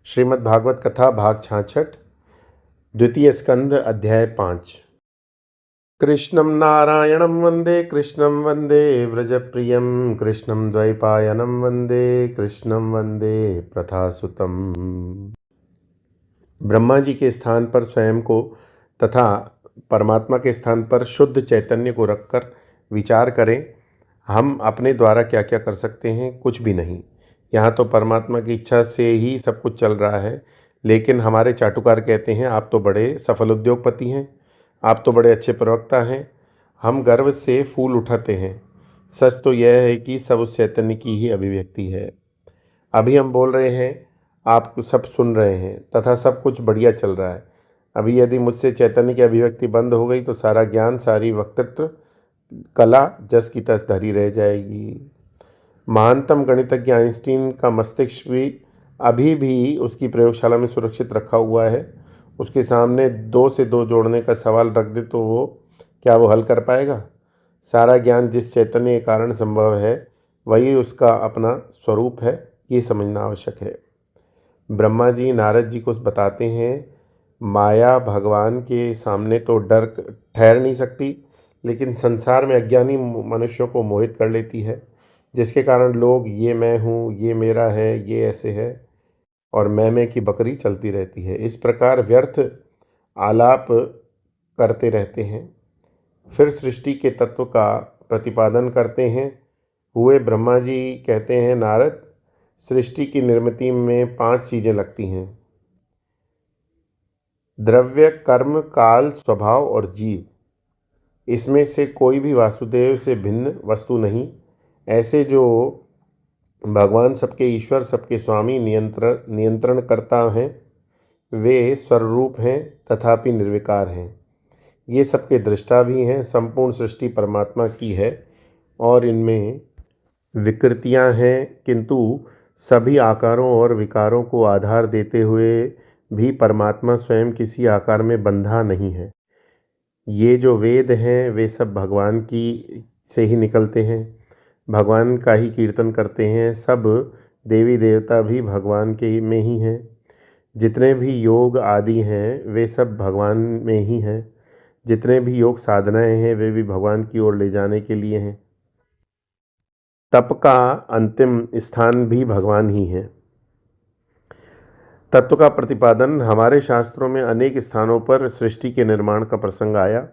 श्रीमद् भागवत कथा भाग 66 द्वितीय स्कंध अध्याय 5। कृष्णं नारायणं वंदे कृष्णं वंदे व्रजप्रियं कृष्णं द्वैपायनं वंदे कृष्णं वंदे प्रथासुतम्। ब्रह्मा जी के स्थान पर स्वयं को तथा परमात्मा के स्थान पर शुद्ध चैतन्य को रखकर विचार करें। हम अपने द्वारा क्या क्या कर सकते हैं? कुछ भी नहीं। यहाँ तो परमात्मा की इच्छा से ही सब कुछ चल रहा है। लेकिन हमारे चाटुकार कहते हैं आप तो बड़े सफल उद्योगपति हैं, आप तो बड़े अच्छे प्रवक्ता हैं। हम गर्व से फूल उठाते हैं। सच तो यह है कि सब उस चैतन्य की ही अभिव्यक्ति है। अभी हम बोल रहे हैं, आप सब सुन रहे हैं तथा सब कुछ बढ़िया चल रहा है। अभी यदि मुझसे चैतन्य की अभिव्यक्ति बंद हो गई तो सारा ज्ञान, सारी वक्तृत्व कला जस की तस धरी रह जाएगी। महानतम गणितज्ञ आइंस्टीन का मस्तिष्क भी अभी भी उसकी प्रयोगशाला में सुरक्षित रखा हुआ है। उसके सामने 2 से 2 जोड़ने का सवाल रख दे तो वो हल कर पाएगा? सारा ज्ञान जिस चैतन्य के कारण संभव है वही उसका अपना स्वरूप है, ये समझना आवश्यक है। ब्रह्मा जी नारद जी को बताते हैं, माया भगवान के सामने तो डर ठहर नहीं सकती, लेकिन संसार में अज्ञानी मनुष्यों को मोहित कर लेती है, जिसके कारण लोग ये मैं हूँ, ये मेरा है, ये ऐसे है और मैं की बकरी चलती रहती है। इस प्रकार व्यर्थ आलाप करते रहते हैं। फिर सृष्टि के तत्व का प्रतिपादन करते हैं। हुए ब्रह्मा जी कहते हैं, नारद, सृष्टि की निर्मिति में 5 चीज़ें लगती हैं: द्रव्य, कर्म, काल, स्वभाव और जीव। इसमें से कोई भी वासुदेव से भिन्न वस्तु नहीं। ऐसे जो भगवान सबके ईश्वर, सबके स्वामी, नियंत्रण करता हैं, वे स्वरूप हैं तथापि निर्विकार हैं। ये सबके दृष्टा भी हैं। संपूर्ण सृष्टि परमात्मा की है और इनमें विकृतियां हैं, किंतु सभी आकारों और विकारों को आधार देते हुए भी परमात्मा स्वयं किसी आकार में बंधा नहीं है। ये जो वेद हैं वे सब भगवान की से ही निकलते हैं, भगवान का ही कीर्तन करते हैं। सब देवी देवता भी भगवान के में ही हैं। जितने भी योग आदि हैं वे सब भगवान में ही हैं। जितने भी योग साधनाएं हैं वे भी भगवान की ओर ले जाने के लिए हैं। तप का अंतिम स्थान भी भगवान ही है। तत्व का प्रतिपादन हमारे शास्त्रों में अनेक स्थानों पर सृष्टि के निर्माण का प्रसंग आया।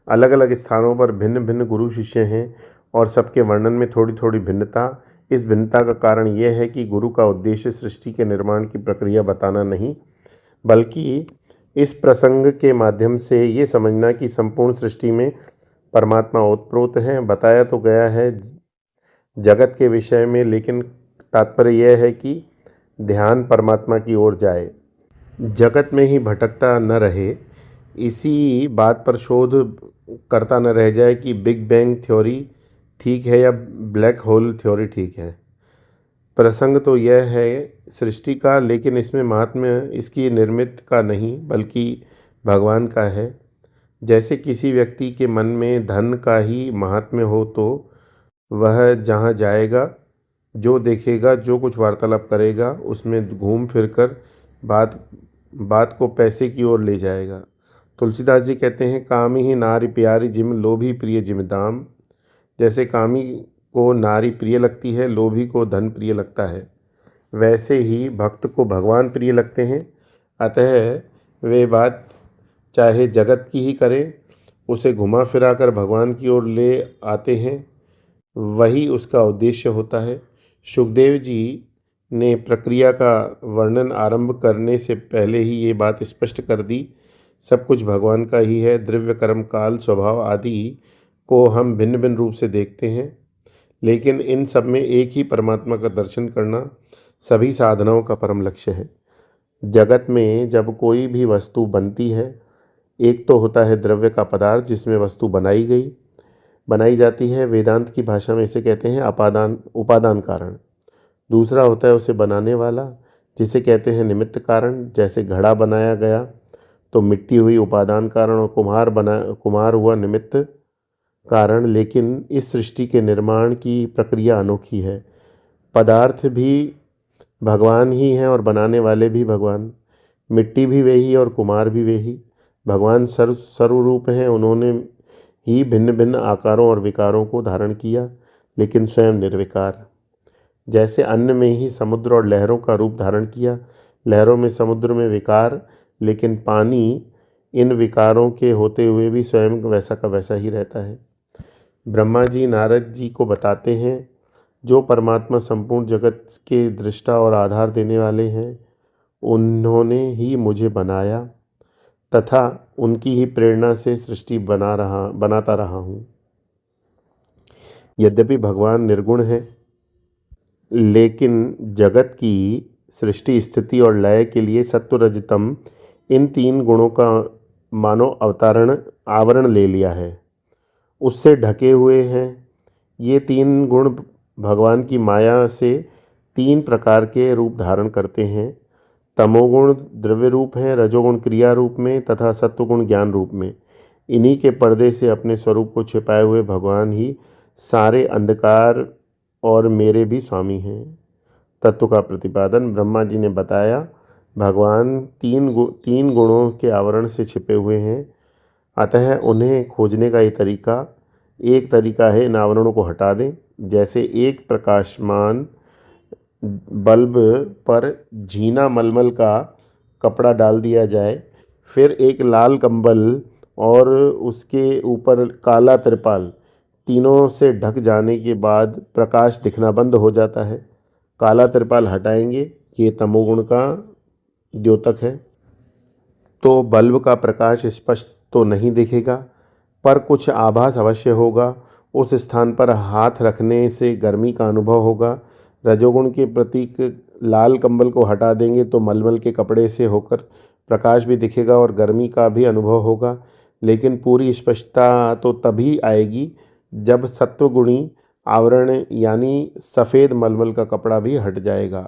अलग अलग स्थानों पर भिन्न भिन्न गुरु शिष्य हैं और सबके वर्णन में थोड़ी थोड़ी भिन्नता। इस भिन्नता का कारण यह है कि गुरु का उद्देश्य सृष्टि के निर्माण की प्रक्रिया बताना नहीं, बल्कि इस प्रसंग के माध्यम से ये समझना कि संपूर्ण सृष्टि में परमात्मा ओतप्रोत है। बताया तो गया है जगत के विषय में, लेकिन तात्पर्य यह है कि ध्यान परमात्मा की ओर जाए, जगत में ही भटकता न रहे। इसी बात पर शोध करता न रह जाए कि बिग बैंग थ्योरी ठीक है या ब्लैक होल थ्योरी ठीक है। प्रसंग तो यह है सृष्टि का, लेकिन इसमें महात्म्य इसकी निर्मित का नहीं बल्कि भगवान का है। जैसे किसी व्यक्ति के मन में धन का ही महात्म्य हो तो वह जहाँ जाएगा, जो देखेगा, जो कुछ वार्तालाप करेगा, उसमें घूम फिर कर बात को पैसे की ओर ले जाएगा। तुलसीदास जी कहते हैं, कामी ही नारी प्यारी जिम लोभी प्रिय जिम दाम। जैसे कामी को नारी प्रिय लगती है, लोभी को धन प्रिय लगता है, वैसे ही भक्त को भगवान प्रिय लगते हैं। अतः वे बात चाहे जगत की ही करें, उसे घुमा फिरा कर भगवान की ओर ले आते हैं। वही उसका उद्देश्य होता है। सुखदेव जी ने प्रक्रिया का वर्णन आरंभ करने से पहले ही ये बात स्पष्ट कर दी, सब कुछ भगवान का ही है। द्रव्य, कर्म, काल, स्वभाव आदि को हम भिन्न भिन्न रूप से देखते हैं, लेकिन इन सब में एक ही परमात्मा का दर्शन करना सभी साधनाओं का परम लक्ष्य है। जगत में जब कोई भी वस्तु बनती है, एक तो होता है द्रव्य का पदार्थ जिसमें वस्तु बनाई जाती है। वेदांत की भाषा में इसे कहते हैं उपादान कारण। दूसरा होता है उसे बनाने वाला, जिसे कहते हैं निमित्त कारण। जैसे घड़ा बनाया गया तो मिट्टी हुई उपादान कारण और कुम्हार हुआ निमित्त कारण। लेकिन इस सृष्टि के निर्माण की प्रक्रिया अनोखी है। पदार्थ भी भगवान ही हैं और बनाने वाले भी भगवान। मिट्टी भी वही और कुम्हार भी वही। भगवान सर्वरूप हैं, उन्होंने ही भिन्न भिन्न आकारों और विकारों को धारण किया, लेकिन स्वयं निर्विकार। जैसे अन्न में ही समुद्र और लहरों का रूप धारण किया, लहरों में समुद्र में विकार, लेकिन पानी इन विकारों के होते हुए भी स्वयं वैसा का वैसा ही रहता है। ब्रह्मा जी नारद जी को बताते हैं, जो परमात्मा संपूर्ण जगत के दृष्टा और आधार देने वाले हैं, उन्होंने ही मुझे बनाया तथा उनकी ही प्रेरणा से सृष्टि बनाता रहा हूँ। यद्यपि भगवान निर्गुण है, लेकिन जगत की सृष्टि स्थिति और लय के लिए सत्व रजतम इन तीन गुणों का मानो आवरण ले लिया है, उससे ढके हुए हैं। ये तीन गुण भगवान की माया से तीन प्रकार के रूप धारण करते हैं। तमोगुण द्रव्य रूप है, रजोगुण क्रिया रूप में तथा सत्वगुण ज्ञान रूप में। इन्हीं के पर्दे से अपने स्वरूप को छिपाए हुए भगवान ही सारे अंधकार और मेरे भी स्वामी हैं। तत्व का प्रतिपादन ब्रह्मा जी ने बताया। भगवान तीन गुणों के आवरण से छिपे हुए हैं, अतः उन्हें खोजने का एक तरीका है इन आवरणों को हटा दें। जैसे एक प्रकाशमान बल्ब पर झीना मलमल का कपड़ा डाल दिया जाए, फिर एक लाल कंबल और उसके ऊपर काला तिरपाल, तीनों से ढक जाने के बाद प्रकाश दिखना बंद हो जाता है। काला तिरपाल हटाएंगे, ये तमोगुण का द्योतक है, तो बल्ब का प्रकाश स्पष्ट तो नहीं दिखेगा, पर कुछ आभास अवश्य होगा। उस स्थान पर हाथ रखने से गर्मी का अनुभव होगा। रजोगुण के प्रतीक लाल कंबल को हटा देंगे तो मलमल के कपड़े से होकर प्रकाश भी दिखेगा और गर्मी का भी अनुभव होगा, लेकिन पूरी स्पष्टता तो तभी आएगी जब सत्वगुणी आवरण यानी सफ़ेद मलमल का कपड़ा भी हट जाएगा।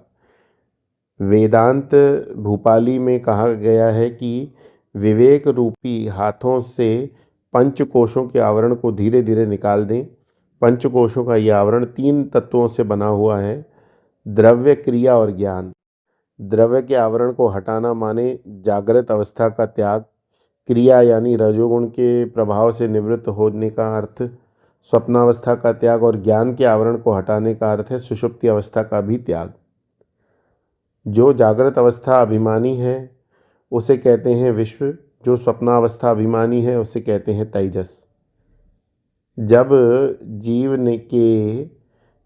वेदांत भूपाली में कहा गया है कि विवेक रूपी हाथों से पंचकोशों के आवरण को धीरे धीरे निकाल दें। पंचकोशों का यह आवरण तीन तत्वों से बना हुआ है, द्रव्य, क्रिया और ज्ञान। द्रव्य के आवरण को हटाना माने जागृत अवस्था का त्याग, क्रिया यानी रजोगुण के प्रभाव से निवृत्त होने का अर्थ, स्वप्नावस्था का त्याग, और ज्ञान के आवरण को हटाने का अर्थ है सुषुप्ति अवस्था का भी त्याग। जो जागृत अवस्था अभिमानी है उसे कहते हैं विश्व, जो स्वप्नावस्था अभिमानी है उसे कहते हैं तेजस। जब के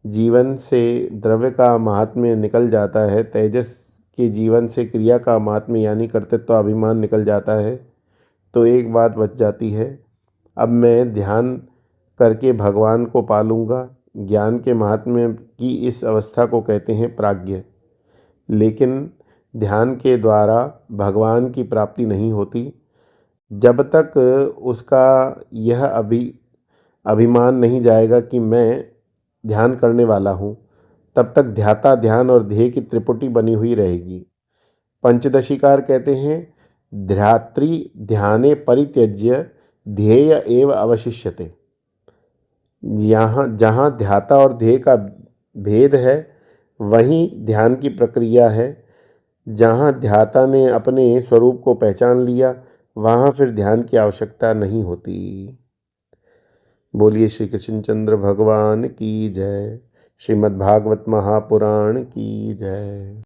जीवन से द्रव्य का महात्म्य निकल जाता है, तेजस के जीवन से क्रिया का महात्म्य यानी कर्तृत्व अभिमान निकल जाता है, तो एक बात बच जाती है, अब मैं ध्यान करके भगवान को पालूंगा। ज्ञान के महात्म्य की इस अवस्था को कहते हैं प्राज्ञ। लेकिन ध्यान के द्वारा भगवान की प्राप्ति नहीं होती। जब तक उसका यह अभिमान नहीं जाएगा कि मैं ध्यान करने वाला हूँ, तब तक ध्याता ध्यान और ध्येय की त्रिपुटी बनी हुई रहेगी। पंचदशीकार कहते हैं, ध्यात्री ध्याने परित्यज्य ध्येय एव अवशिष्यते। जहाँ ध्याता और ध्येय का भेद है, वहीं ध्यान की प्रक्रिया है। जहाँ ध्याता ने अपने स्वरूप को पहचान लिया, वहाँ फिर ध्यान की आवश्यकता नहीं होती। बोलिए श्री कृष्णचंद्र भगवान की जय। श्रीमद्भागवत महापुराण की जय।